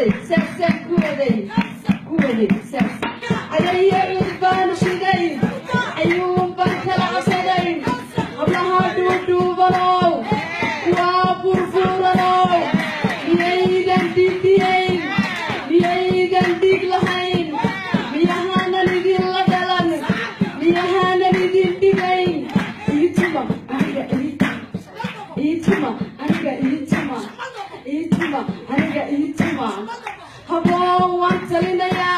kuwaday ayay baan shiday ayuun baan kala casaday hablaha dhuudhuubanow waa furfuranow miyaydan diidiyeyn miyaydan dhiig lahayn miyahaanan idin la dhalan miyahaanan idin dhigayn iituma aniga aniga iituma haboo waan talinayaa